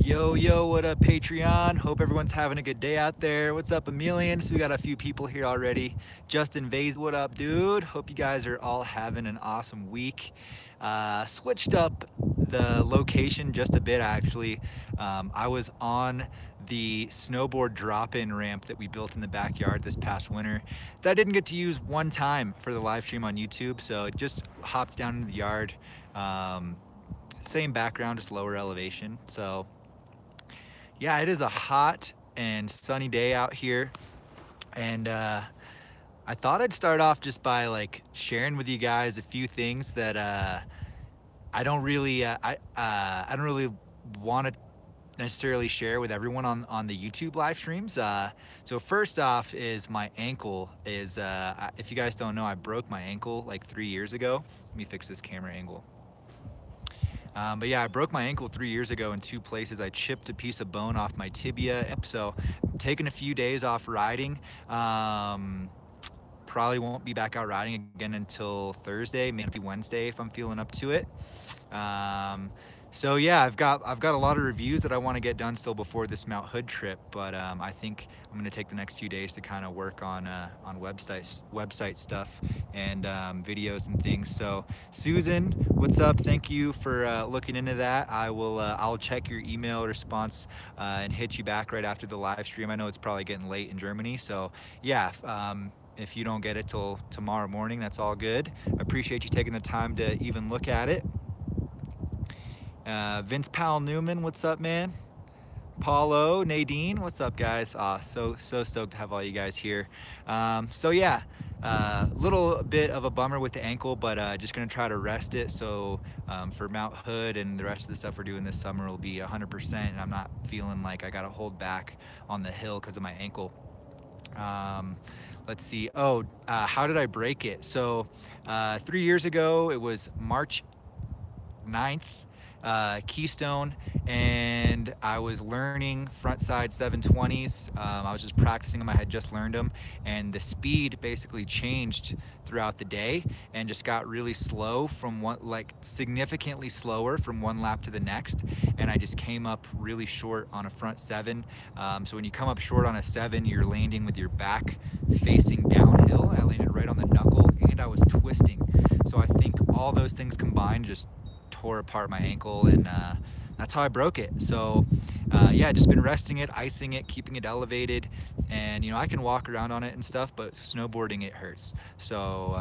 Yo, yo, what up, Patreon? Hope everyone's having a good day out there. What's up, Emilians? We got a few people here already. Justin Vase, what up, dude? Hope you guys are all having an awesome week. Switched up the location just a bit, actually. I was on the snowboard drop-in ramp that we built in the backyard this past winter that I didn't get to use one time for the live stream on YouTube, so it just hopped down into the yard. Same background, just lower elevation. So yeah, it is a hot and sunny day out here, and I thought I'd start off just by like sharing with you guys a few things that I don't really want to necessarily share with everyone on the YouTube live streams. So first off is my ankle is if you guys don't know, I broke my ankle like 3 years ago. Let me fix this camera angle. But yeah, I broke my ankle 3 years ago in two places. I chipped a piece of bone off my tibia. So I'm taking a few days off riding. Probably won't be back out riding again until Thursday, maybe Wednesday if I'm feeling up to it. So yeah, I've got a lot of reviews that I want to get done still before this Mount Hood trip, but I think I'm going to take the next few days to kind of work on website stuff and videos and things. So Susan, what's up? Thank you for looking into that. I'll check your email response and hit you back right after the live stream. I know it's probably getting late in Germany, so yeah. If you don't get it till tomorrow morning, that's all good. I appreciate you taking the time to even look at it. Vince Powell Newman, what's up, man? Paulo, Nadine, what's up, guys? So stoked to have all you guys here. So yeah, little bit of a bummer with the ankle, but just gonna try to rest it. So for Mount Hood and the rest of the stuff we're doing this summer will be 100%, and I'm not feeling like I gotta hold back on the hill because of my ankle. Let's see. How did I break it? So 3 years ago, it was March 9th. Keystone, and I was learning frontside 720s. I was just practicing them. I had just learned them, and the speed basically changed throughout the day and just got really slow from significantly slower from one lap to the next, and I just came up really short on a front seven. So when you come up short on a seven, you're landing with your back facing downhill. I landed right on the knuckle, and I was twisting. So I think all those things combined just tore apart my ankle, and that's how I broke it. So yeah, just been resting it, icing it, keeping it elevated, and I can walk around on it and stuff, but snowboarding it hurts. So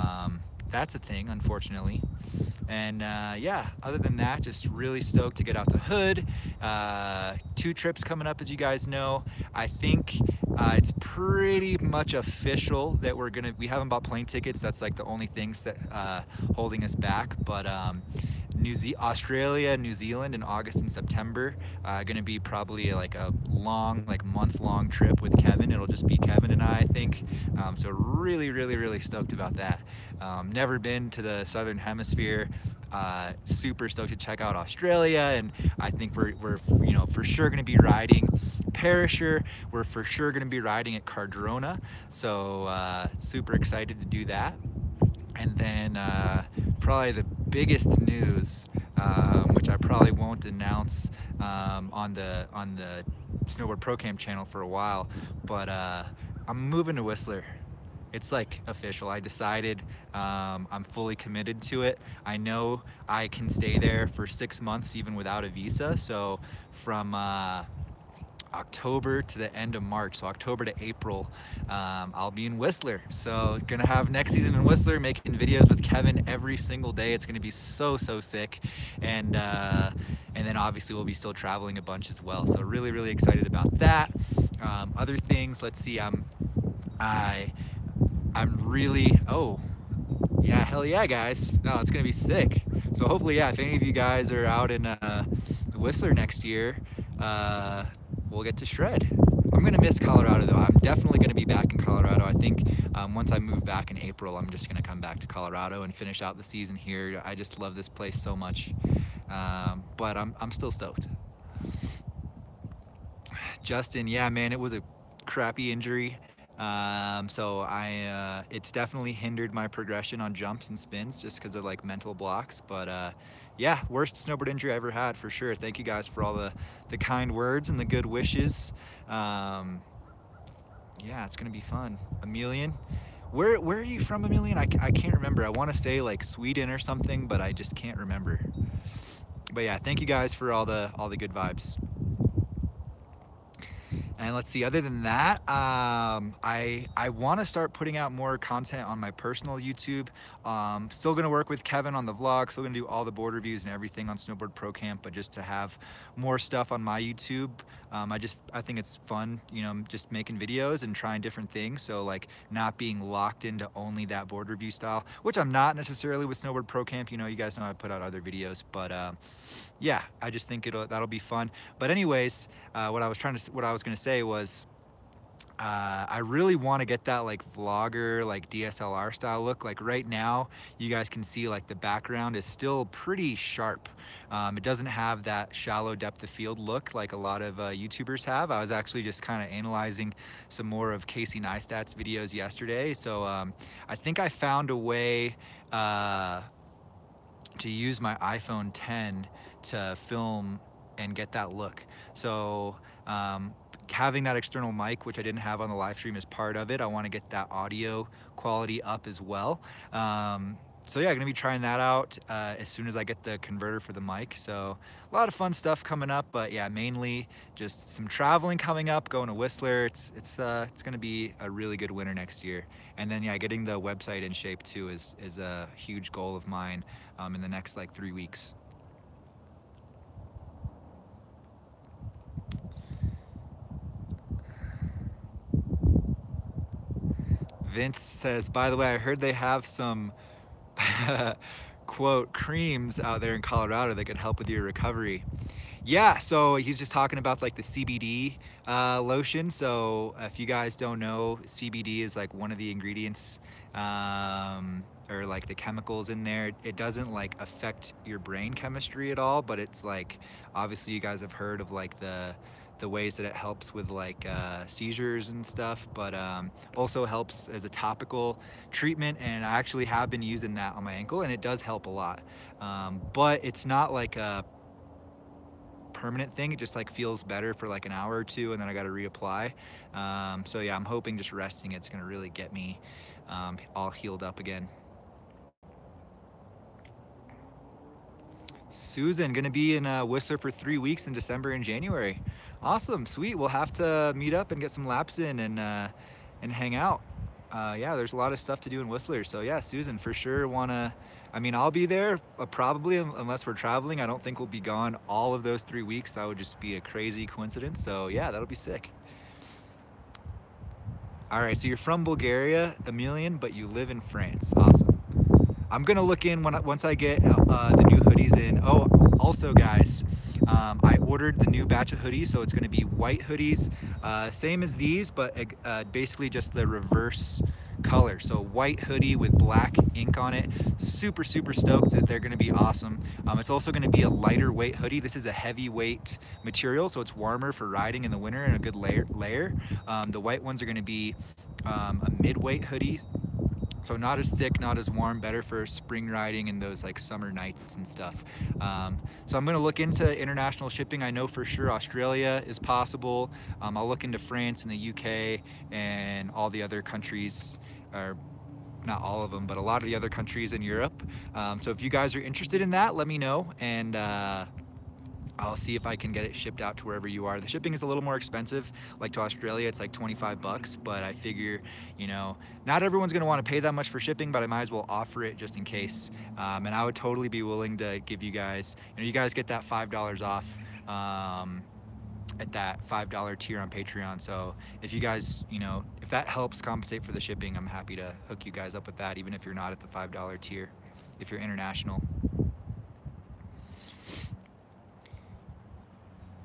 that's a thing, unfortunately. And yeah, other than that, just really stoked to get out to Hood. 2 trips coming up, as you guys know. I think it's pretty much official that we haven't bought plane tickets. That's like the only things that holding us back. But Australia, New Zealand in August and September. Gonna be probably like a long, month-long trip with Kevin. It'll just be Kevin and I think. So really stoked about that. Never been to the Southern Hemisphere. Super stoked to check out Australia, and I think we're for sure gonna be riding Perisher. We're for sure gonna be riding at Cardrona. So super excited to do that. And then probably the biggest news, which I probably won't announce on the Snowboard Pro Camp channel for a while, but I'm moving to Whistler. It's like official. I decided I'm fully committed to it. I know I can stay there for 6 months even without a visa. So from October to the end of March, so October to April, I'll be in Whistler. So gonna have next season in Whistler, making videos with Kevin every single day. It's gonna be so sick, and then obviously we'll be still traveling a bunch as well. So really excited about that. Other things, let's see. I'm really, oh yeah, hell yeah, guys. No, it's gonna be sick. So hopefully, yeah, if any of you guys are out in Whistler next year, we'll get to shred. I'm gonna miss Colorado though. I'm definitely gonna be back in Colorado. I think once I move back in April, I'm just gonna come back to Colorado and finish out the season here. I just love this place so much. But I'm still stoked. Justin, yeah, man, it was a crappy injury. So it's definitely hindered my progression on jumps and spins just because of like mental blocks. But yeah, worst snowboard injury I ever had for sure. Thank you guys for all the kind words and the good wishes. Yeah, it's gonna be fun. Emilian, where are you from, Emilian? I can't remember. I want to say like Sweden or something, but I just can't remember. But yeah, thank you guys for all the good vibes. And let's see, other than that, I want to start putting out more content on my personal YouTube. Still going to work with Kevin on the vlog, still going to do all the board reviews and everything on Snowboard Pro Camp, but just to have more stuff on my YouTube. I think it's fun, you know, just making videos and trying different things. So like not being locked into only that board review style, which I'm not necessarily with Snowboard Pro Camp. You know, you guys know I put out other videos, but yeah, I just think that'll be fun. But anyways, what I was gonna say was, I really want to get that like vlogger, like DSLR style look. Like right now, you guys can see like the background is still pretty sharp. It doesn't have that shallow depth of field look like a lot of YouTubers have. I was actually just kind of analyzing some more of Casey Neistat's videos yesterday. So I think I found a way to use my iPhone 10 to film and get that look. So having that external mic, which I didn't have on the live stream, is part of it. I want to get that audio quality up as well. So yeah, gonna be trying that out as soon as I get the converter for the mic. So a lot of fun stuff coming up, but yeah, mainly just some traveling coming up, going to Whistler. It's gonna be a really good winter next year. And then yeah, getting the website in shape too is a huge goal of mine in the next like 3 weeks. Vince says, by the way, I heard they have some quote creams out there in Colorado that could help with your recovery. Yeah, so he's just talking about like the CBD lotion. So if you guys don't know, CBD is like one of the ingredients or like the chemicals in there. It doesn't like affect your brain chemistry at all, but it's like, obviously you guys have heard of like the ways that it helps with like seizures and stuff, but also helps as a topical treatment. And I actually have been using that on my ankle and it does help a lot. But it's not like a permanent thing. It just like feels better for like an hour or two and then I got to reapply. So yeah, I'm hoping just resting it's gonna really get me all healed up again. Susan, gonna be in Whistler for 3 weeks in December and January. Awesome, sweet. We'll have to meet up and get some laps in and hang out. Yeah, there's a lot of stuff to do in Whistler. So yeah, Susan, for sure wanna, I mean, I'll be there probably unless we're traveling. I don't think we'll be gone all of those 3 weeks. That would just be a crazy coincidence. So yeah, that'll be sick. All right, so you're from Bulgaria, Emilian, but you live in France. Awesome. I'm gonna look in once I get the new hoodies in. Oh, also guys, I ordered the new batch of hoodies, so it's gonna be white hoodies, same as these, but basically just the reverse color. So white hoodie with black ink on it. Super, super stoked that they're gonna be awesome. It's also gonna be a lighter weight hoodie. This is a heavyweight material, so it's warmer for riding in the winter and a good layer. The white ones are gonna be a mid-weight hoodie. So not as thick, not as warm, better for spring riding and those like summer nights and stuff. So I'm gonna look into international shipping. I know for sure Australia is possible. I'll look into France and the UK and all the other countries, or not all of them, but a lot of the other countries in Europe. So if you guys are interested in that, let me know, and I'll see if I can get it shipped out to wherever you are. The shipping is a little more expensive. Like to Australia, it's like 25 bucks, but I figure, you know, not everyone's gonna wanna pay that much for shipping, but I might as well offer it just in case. And I would totally be willing to give you guys, you know, you guys get that $5 off at that $5 tier on Patreon. So if you guys, you know, if that helps compensate for the shipping, I'm happy to hook you guys up with that, even if you're not at the $5 tier, if you're international.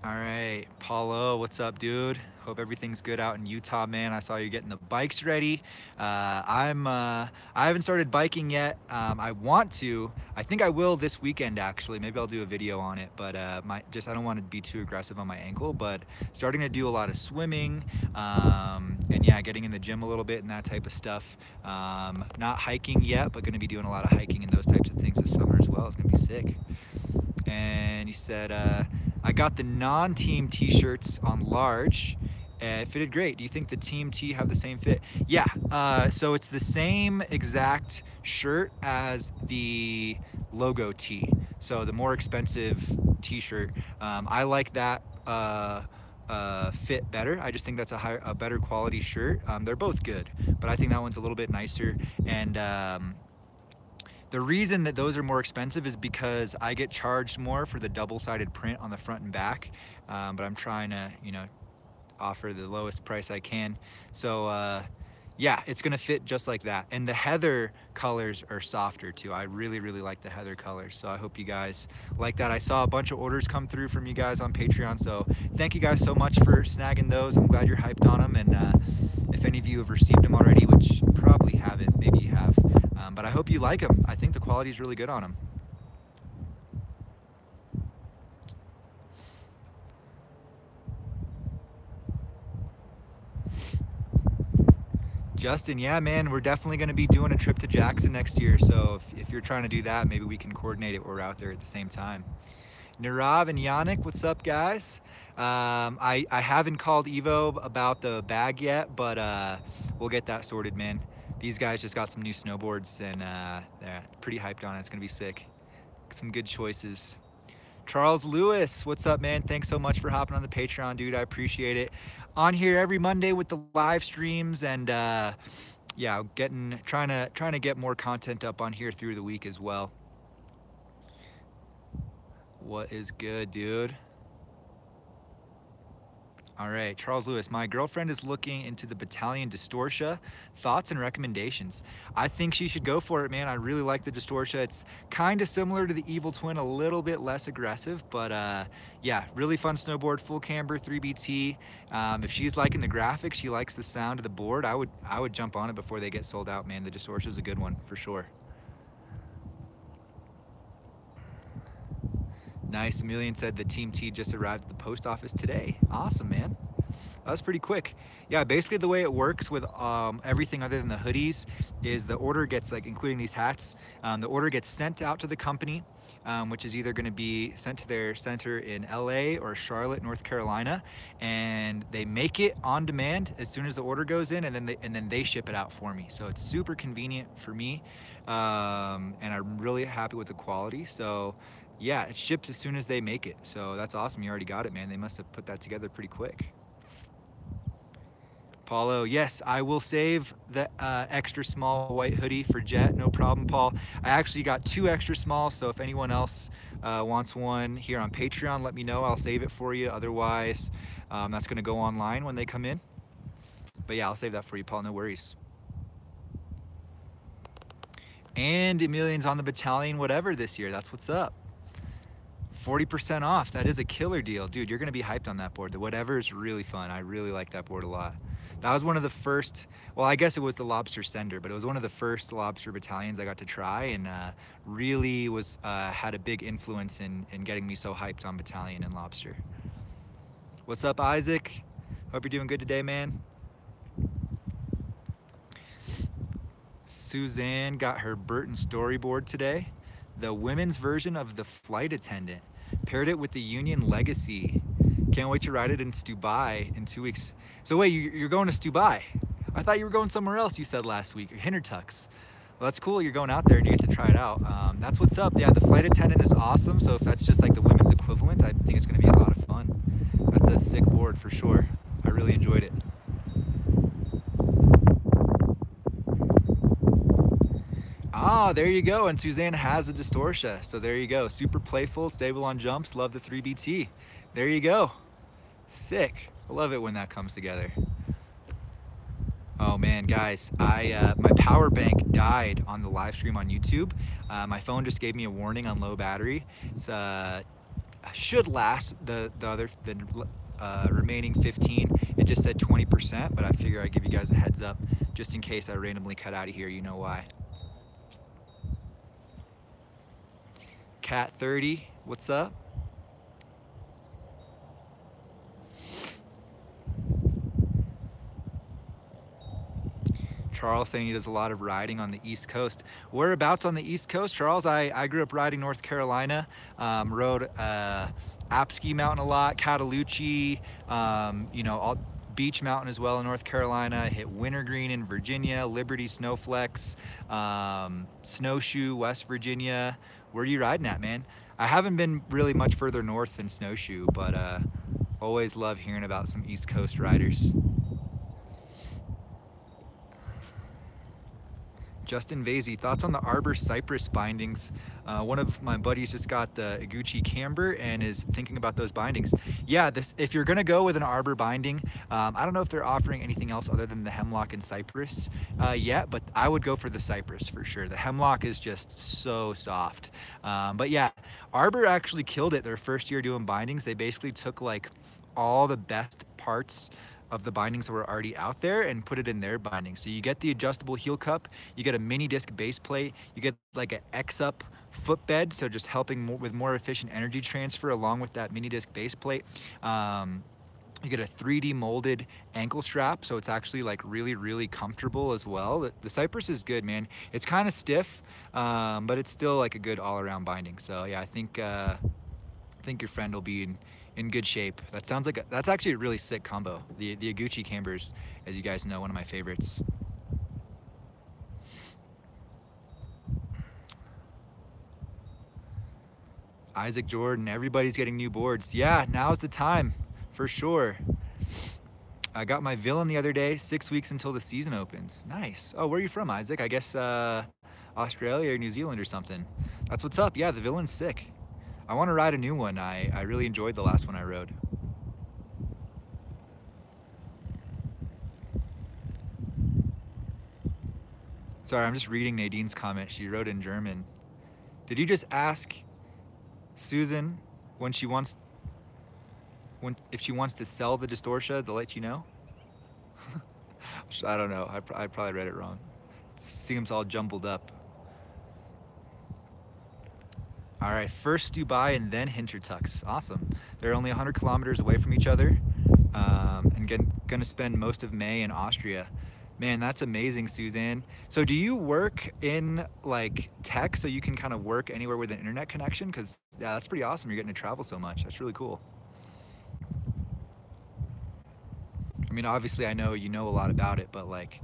All right, Paulo, what's up, dude? Hope everything's good out in Utah, man. I saw you getting the bikes ready. I haven't started biking yet. I want to. I think I will this weekend actually. Maybe I'll do a video on it, but I don't want to be too aggressive on my ankle. But starting to do a lot of swimming, and yeah, getting in the gym a little bit and that type of stuff. Not hiking yet, but going to be doing a lot of hiking and those types of things this summer as well. It's going to be sick. And he said, I got the non-team t-shirts on large. It fitted great. Do you think the team tee have the same fit? Yeah, so it's the same exact shirt as the logo tee. So the more expensive t-shirt. I like that fit better. I just think that's a better quality shirt. They're both good, but I think that one's a little bit nicer. And the reason that those are more expensive is because I get charged more for the double-sided print on the front and back, but I'm trying to, you know, offer the lowest price I can. So yeah, it's gonna fit just like that. And the heather colors are softer too. I really, really like the heather colors. So I hope you guys like that. I saw a bunch of orders come through from you guys on Patreon. So thank you guys so much for snagging those. I'm glad you're hyped on them. And if any of you have received them already, which probably haven't, maybe you have, but I hope you like them. I think the quality is really good on them. Justin, yeah, man, we're definitely going to be doing a trip to Jackson next year. So if you're trying to do that, maybe we can coordinate it. We're out there at the same time. Nirav and Yannick, what's up, guys? I haven't called Evo about the bag yet, but we'll get that sorted, man. These guys just got some new snowboards, and they're pretty hyped on it. It's going to be sick. Some good choices. Charles Lewis, what's up, man? Thanks so much for hopping on the Patreon, dude. I appreciate it. On here every Monday with the live streams, and yeah, trying to get more content up on here through the week as well. What is good, dude? All right, Charles Lewis, my girlfriend is looking into the Battalion Distortia. Thoughts and recommendations? I think she should go for it, man. I really like the Distortia. It's kind of similar to the Evil Twin, a little bit less aggressive, but yeah, really fun snowboard, full camber, 3BT. If she's liking the graphics, she likes the sound of the board, I would jump on it before they get sold out, man. The Distortia is a good one, for sure. Nice. Emilian said the Team T just arrived at the post office today. Awesome, man. That was pretty quick. Yeah, basically the way it works with everything other than the hoodies is the order gets, like including these hats, the order gets sent out to the company, which is either going to be sent to their center in LA or Charlotte, North Carolina, and they make it on demand as soon as the order goes in, and then they ship it out for me. So it's super convenient for me, and I'm really happy with the quality. So yeah, it ships as soon as they make it. So that's awesome. You already got it, man. They must have put that together pretty quick. Paulo, yes, I will save the extra small white hoodie for Jet. No problem, Paul. I actually got 2 extra small, so if anyone else wants one here on Patreon, let me know. I'll save it for you. Otherwise, that's going to go online when they come in. But yeah, I'll save that for you, Paul. No worries. And Emilian's on the Battalion whatever this year. That's what's up. 40% off. That is a killer deal. Dude, you're going to be hyped on that board. The whatever is really fun. I really like that board a lot. That was one of the first, well, I guess it was the Lobster Sender, but it was one of the first Lobster Battalions I got to try, and really was had a big influence in getting me so hyped on Battalion and Lobster. What's up, Isaac? Hope you're doing good today, man. Suzanne got her Burton storyboard today. The women's version of the Flight Attendant. Paired it with the Union Legacy. Can't wait to ride it in Dubai in 2 weeks. So wait, you're going to Dubai? I thought you were going somewhere else, you said last week, or Hintertux. Well, that's cool, you're going out there and you get to try it out. That's what's up. Yeah, the Flight Attendant is awesome, so if that's just like the women's equivalent, I think it's gonna be a lot of fun. That's a sick board for sure. I really enjoyed it. Ah, there you go, and Suzanne has a Distortia, so there you go. Super playful, stable on jumps, love the 3BT. There you go. Sick. I love it when that comes together. Oh man, guys, my power bank died on the live stream on YouTube. My phone just gave me a warning on low battery. It's should last. The remaining 15. It just said 20%, but I figure I'd give you guys a heads up just in case I randomly cut out of here. You know why. Cat 30, what's up? Charles saying he does a lot of riding on the East Coast. Whereabouts on the East Coast, Charles? I grew up riding North Carolina, rode Apsky Mountain a lot, Cataloochee, you know, all, Beach Mountain as well in North Carolina, hit Wintergreen in Virginia, Liberty Snowflex, Snowshoe, West Virginia. Where are you riding at, man? I haven't been really much further north than Snowshoe, but always love hearing about some East Coast riders. Justin Vasey, thoughts on the Arbor Cypress bindings? One of my buddies just got the Iguchi Camber and is thinking about those bindings. Yeah, if you're gonna go with an Arbor binding, I don't know if they're offering anything else other than the Hemlock and Cypress yet, but I would go for the Cypress for sure. The Hemlock is just so soft. But yeah, Arbor actually killed it their first year doing bindings. They basically took like all the best parts of the bindings that were already out there and put it in their binding. So you get the adjustable heel cup, you get a mini disc base plate, you get like an X-up footbed, so just helping with more efficient energy transfer along with that mini disc base plate. You get a 3D molded ankle strap, so it's actually like really comfortable as well. The Cypress is good, man. It's kind of stiff, but it's still like a good all-around binding. So yeah, I think your friend will be in good shape. That sounds like that's actually a really sick combo. The Iguchi Cambers, as you guys know, one of my favorites. Isaac Jordan, everybody's getting new boards. Yeah, now's the time, for sure. I got my Villain the other day, 6 weeks until the season opens. Nice. Oh, where are you from, Isaac? I guess Australia or New Zealand or something. That's what's up. Yeah, the Villain's sick. I want to ride a new one. I really enjoyed the last one I rode. Sorry, I'm just reading Nadine's comment. She wrote in German. Did you just ask Susan if she wants to sell the Distortia to let you know? I don't know. I probably read it wrong. It seems all jumbled up. All right, first Dubai and then Hintertux. Awesome. They're only 100 kilometers away from each other, and gonna spend most of May in Austria. Man, that's amazing, Suzanne. So do you work in like tech so you can kind of work anywhere with an internet connection? Because yeah, that's pretty awesome. You're getting to travel so much. That's really cool. I mean, obviously I know you know a lot about it, but like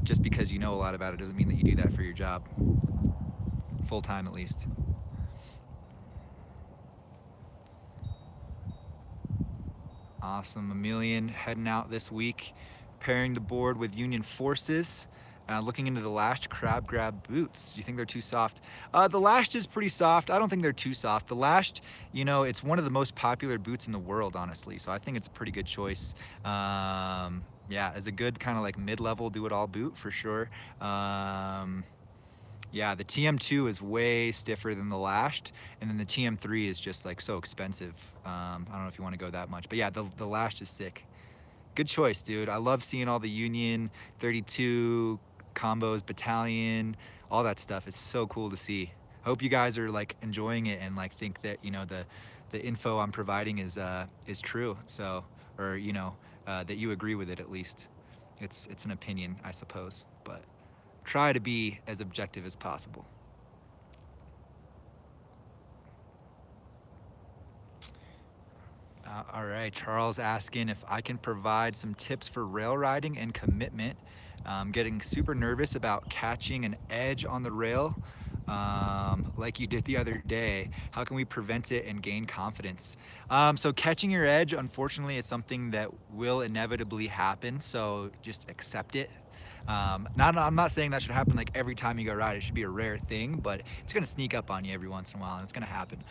just because you know a lot about it doesn't mean that you do that for your job. Full time at least. Awesome, Emilian heading out this week, pairing the board with Union Forces, looking into the lashed crab grab boots. You think they're too soft? The lashed is pretty soft. I don't think they're too soft. The lashed, you know, it's one of the most popular boots in the world, honestly. So I think it's a pretty good choice. Yeah, as a good kind of like mid-level do-it-all boot for sure. Yeah, the TM2 is way stiffer than the lashed, and then the TM3 is just like so expensive. I don't know if you want to go that much, but yeah, the lashed is sick. Good choice, dude. I love seeing all the Union 32 combos, Battalion, all that stuff. It's so cool to see. I hope you guys are like enjoying it and like think that, you know, the info I'm providing is true. So, or you know, that you agree with it at least. It's an opinion, I suppose, but try to be as objective as possible. All right, Charles asking if I can provide some tips for rail riding and commitment. I'm getting super nervous about catching an edge on the rail like you did the other day. How can we prevent it and gain confidence? So catching your edge, unfortunately, is something that will inevitably happen, so just accept it. I'm not saying that should happen like every time you go ride. It should be a rare thing, but it's gonna sneak up on you every once in a while, and it's gonna happen.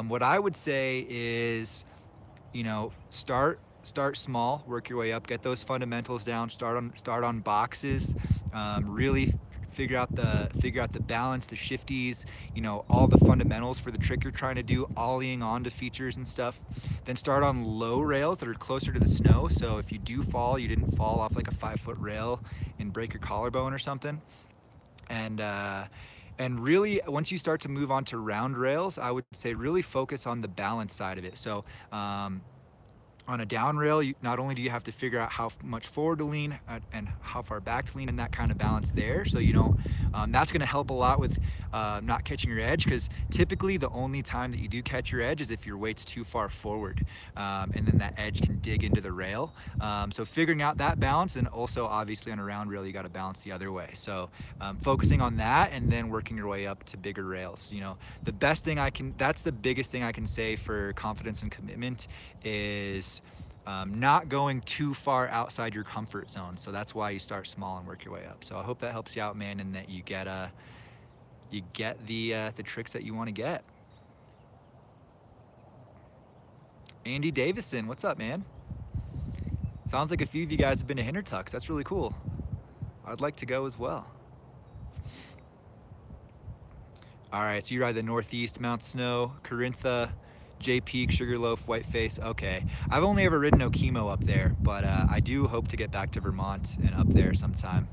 What I would say is, you know, start work your way up, get those fundamentals down, start on boxes, really figure out the balance, the shifties, you know, all the fundamentals for the trick you're trying to do, ollieing onto features and stuff. Then start on low rails that are closer to the snow. So if you do fall, you didn't fall off like a 5-foot rail and break your collarbone or something. And really, once you start to move on to round rails, I would say really focus on the balance side of it. So on a down rail, not only do you have to figure out how much forward to lean and how far back to lean, and that kind of balance there, so you don't, that's gonna help a lot with not catching your edge, because typically the only time that you do catch your edge is if your weight's too far forward, and then that edge can dig into the rail. So figuring out that balance, and also obviously on a round rail, you gotta balance the other way. So focusing on that and then working your way up to bigger rails. You know, that's the biggest thing I can say for confidence and commitment is not going too far outside your comfort zone. So that's why you start small and work your way up. So I hope that helps you out, man, and that you get the tricks that you want to get. Andy Davison, what's up, man? Sounds like a few of you guys have been to Hintertux. That's really cool. I'd like to go as well. All right, so you ride the Northeast, Mount Snow, Carintha, J Peak, Sugarloaf, Whiteface. Okay, I've only ever ridden Okemo up there, but I do hope to get back to Vermont and up there sometime.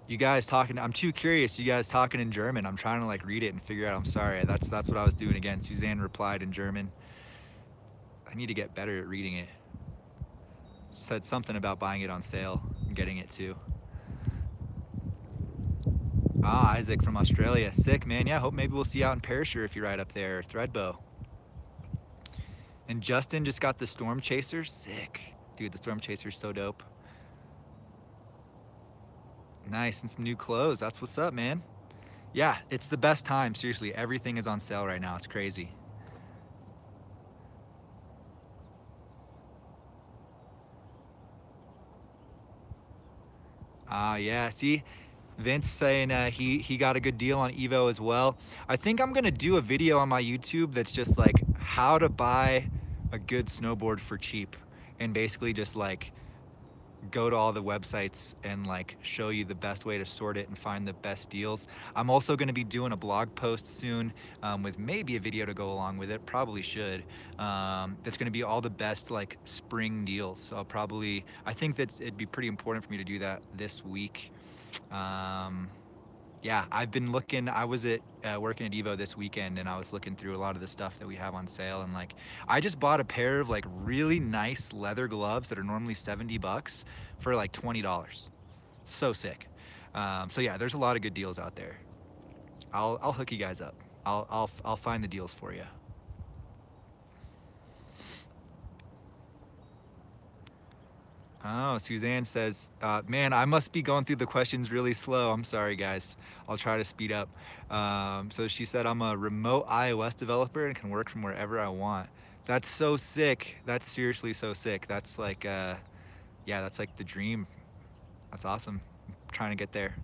You guys talking, I'm too curious, you guys talking in German. I'm trying to like read it and figure out, I'm sorry. That's what I was doing again. Suzanne replied in German. I need to get better at reading it. Said something about buying it on sale and getting it too. Ah, Isaac from Australia. Sick, man. Yeah, hope maybe we'll see you out in Perisher if you ride up there, or Threadbow. And Justin just got the Storm Chaser. Sick. Dude, the Storm Chaser's so dope. Nice, and some new clothes. That's what's up, man. Yeah, it's the best time. Seriously, everything is on sale right now. It's crazy. Yeah, see, Vince saying he got a good deal on Evo as well. I think I'm gonna do a video on my YouTube that's just like how to buy a good snowboard for cheap, and basically just like go to all the websites and like show you the best way to sort it and find the best deals. I'm also going to be doing a blog post soon with maybe a video to go along with it, probably should, that's going to be all the best like spring deals. So I think that it'd be pretty important for me to do that this week. Yeah, I've been looking, I was working at Evo this weekend, and I was looking through a lot of the stuff that we have on sale, and like, I just bought a pair of like really nice leather gloves that are normally 70 bucks for like $20. So sick. So yeah, there's a lot of good deals out there. I'll hook you guys up. I'll find the deals for you. Oh, Suzanne says, man, I must be going through the questions really slow. I'm sorry, guys. I'll try to speed up. So she said, I'm a remote iOS developer and can work from wherever I want. That's so sick. That's seriously so sick. That's like, yeah, that's like the dream. That's awesome. I'm trying to get there.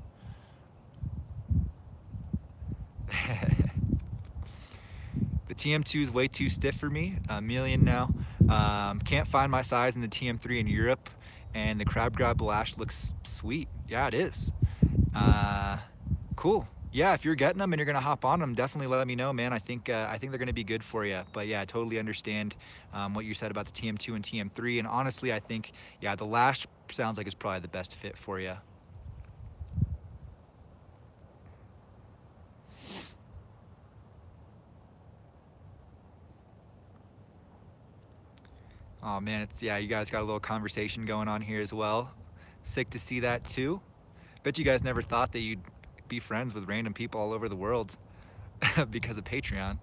The TM2 is way too stiff for me. A million now. Can't find my size in the TM3 in Europe, and the Crab Grab Lash looks sweet. Yeah, it is. Cool. Yeah, if you're getting them and you're gonna hop on them, definitely let me know, man. I think they're gonna be good for you. But yeah, I totally understand what you said about the TM2 and TM3. And honestly, I think, yeah, the Lash sounds like it's probably the best fit for you. Oh man, yeah, you guys got a little conversation going on here as well. Sick to see that too. Bet you guys never thought that you'd be friends with random people all over the world because of Patreon.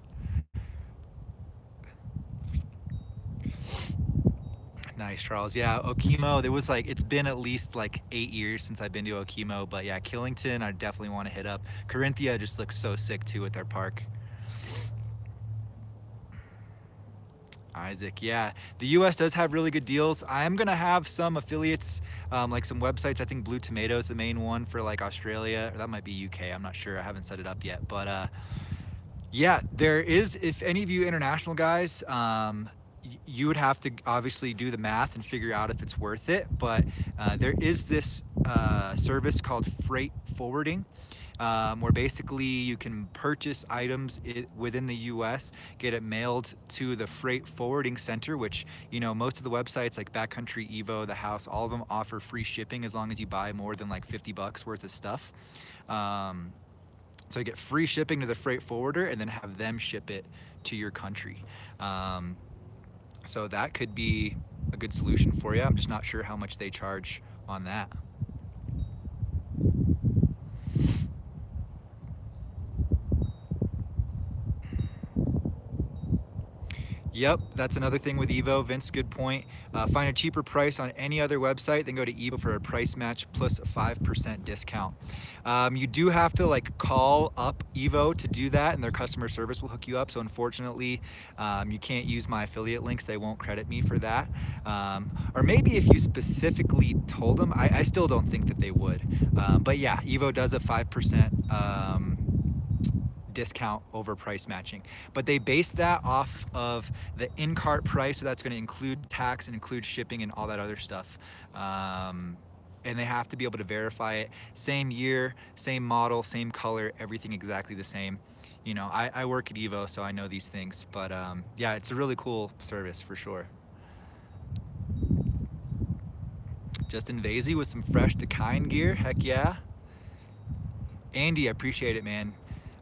Nice, Charles. Yeah, Okemo, there was like, it's been at least like 8 years since I've been to Okemo, but yeah, Killington, I definitely want to hit up. Carinthia just looks so sick too with their park. Isaac, yeah, the US does have really good deals. I'm gonna have some affiliates, like some websites. I think Blue Tomato is the main one for like Australia, or that might be UK, I'm not sure, I haven't set it up yet, but Yeah, there is. If any of you international guys, you would have to obviously do the math and figure out if it's worth it. But there is this service called freight forwarding, where basically you can purchase items within the US, get it mailed to the freight forwarding center, which, you know, most of the websites like Backcountry, Evo, The House, all of them offer free shipping as long as you buy more than like 50 bucks worth of stuff. Um, so you get free shipping to the freight forwarder and then have them ship it to your country. Um, so that could be a good solution for you. I'm just not sure how much they charge on that. Yep, that's another thing with Evo. Vince, good point. Find a cheaper price on any other website, then go to Evo for a price match plus a 5% discount. You do have to like call up Evo to do that, and their customer service will hook you up. So unfortunately, you can't use my affiliate links. They won't credit me for that. Or maybe if you specifically told them, I still don't think that they would. But yeah, Evo does a 5% discount over price matching, but they base that off of the in-cart price, so that's going to include tax and include shipping and all that other stuff. And they have to be able to verify it. Same year, same model, same color, everything exactly the same. You know, I work at Evo, so I know these things, but yeah, it's a really cool service for sure. Justin Vasey with some fresh Dakine gear, heck yeah. Andy, I appreciate it, man.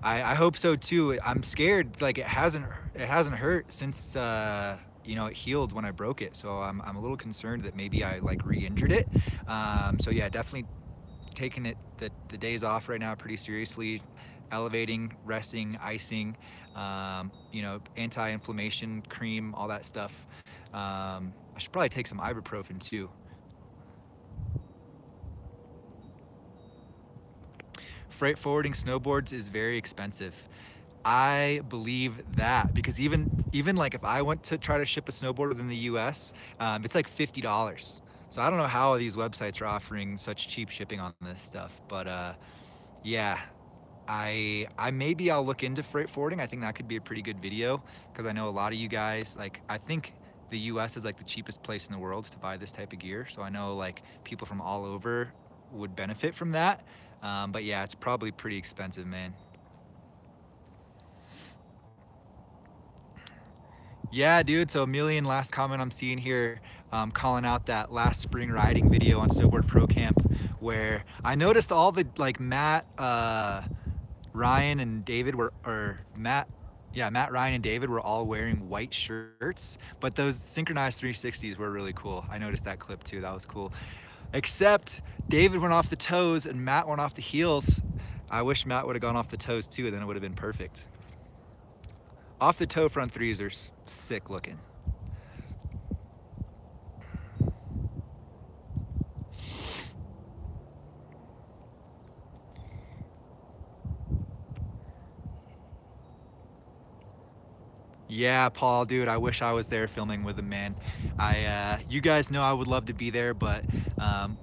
I hope so too. I'm scared, like it hasn't hurt since you know, it healed when I broke it, so I'm a little concerned that maybe I like re-injured it. So yeah, definitely taking it the days off right now pretty seriously, elevating, resting, icing, you know, anti-inflammation cream, all that stuff. I should probably take some ibuprofen too. Freight forwarding snowboards is very expensive. I believe that, because even like if I went to try to ship a snowboard within the US, it's like $50. So I don't know how these websites are offering such cheap shipping on this stuff, but yeah, I maybe I'll look into freight forwarding. I think that could be a pretty good video, because I know a lot of you guys, like, I think the US is like the cheapest place in the world to buy this type of gear. So I know like people from all over would benefit from that. But yeah, it's probably pretty expensive, man. Yeah, dude, so Emilian, last comment I'm seeing here, calling out that last spring riding video on Snowboard Pro Camp, where I noticed all the, like, Matt, Ryan and David were, or Matt, yeah, Matt, Ryan, and David were all wearing white shirts, but those synchronized 360s were really cool. I noticed that clip too, that was cool. Except David went off the toes and Matt went off the heels. I wish Matt would have gone off the toes too, then it would have been perfect. Off the toe front threes are sick looking. Yeah, Paul, dude, I wish I was there filming with him, man. You guys know I would love to be there, but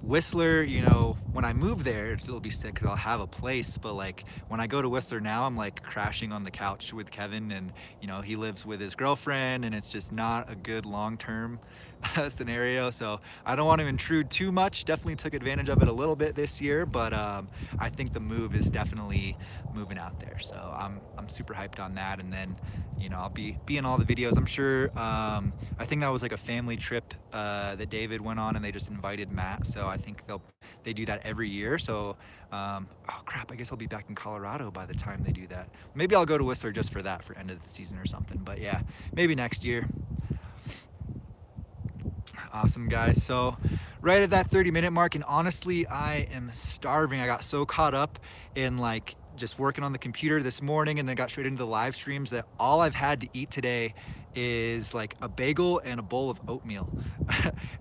Whistler, you know, when I move there, it'll be sick because I'll have a place. But like when I go to Whistler now, I'm like crashing on the couch with Kevin, and you know, he lives with his girlfriend, and it's just not a good long-term scenario. So I don't want to intrude too much. Definitely took advantage of it a little bit this year, but I think the move is definitely moving out there. So I'm super hyped on that, and then, you know, I'll be in all the videos. I'm sure, I think that was like a family trip that David went on, and they just invited Matt. So I think they do that every year. So, oh crap, I guess I'll be back in Colorado by the time they do that. Maybe I'll go to Whistler just for that, for end of the season or something. But yeah, maybe next year. Awesome, guys. So right at that 30-minute mark, and honestly, I am starving. I got so caught up in like just working on the computer this morning, and then got straight into the live streams, that all I've had to eat today is like a bagel and a bowl of oatmeal.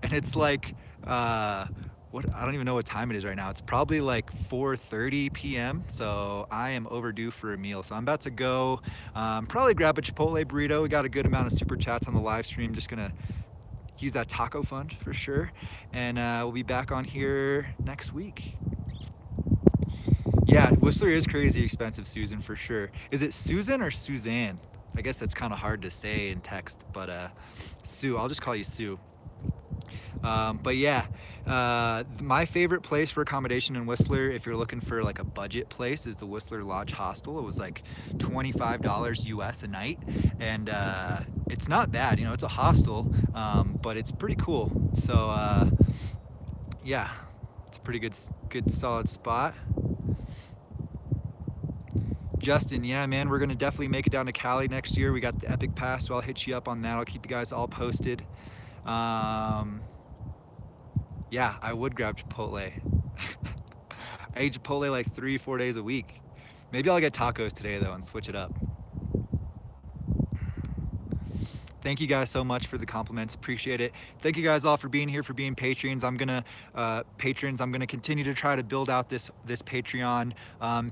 And it's like, I don't even know what time it is right now. It's probably like 4:30 p.m. So I am overdue for a meal. So I'm about to go probably grab a Chipotle burrito. We got a good amount of super chats on the live stream. Just gonna use that taco fund for sure. And we'll be back on here next week. Yeah, Whistler is crazy expensive, Susan, for sure. Is it Susan or Suzanne? I guess that's kind of hard to say in text, but Sue, I'll just call you Sue. But yeah, my favorite place for accommodation in Whistler, if you're looking for like a budget place, is the Whistler Lodge Hostel. It was like $25 US a night, and it's not bad. You know, it's a hostel, but it's pretty cool. So yeah, it's a pretty good solid spot. Justin, yeah, man, we're gonna definitely make it down to Cali next year. We got the Epic Pass, so I'll hit you up on that. I'll keep you guys all posted. Yeah, I would grab Chipotle. I eat Chipotle like 3-4 days a week. Maybe I'll get tacos today though and switch it up. Thank you guys so much for the compliments. Appreciate it. Thank you guys all for being here, for being patrons. I'm gonna continue to try to build out this Patreon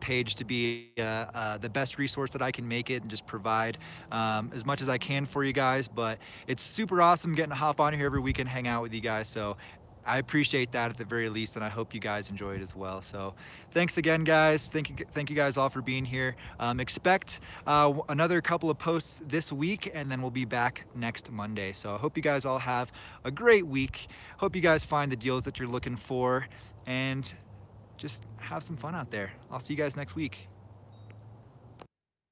page to be the best resource that I can make it, and just provide as much as I can for you guys. But it's super awesome getting to hop on here every week and hang out with you guys. So I appreciate that at the very least, and I hope you guys enjoy it as well. So thanks again, guys. Thank you guys all for being here. Expect another couple of posts this week, and then we'll be back next Monday. So I hope you guys all have a great week. Hope you guys find the deals that you're looking for, and just have some fun out there. I'll see you guys next week.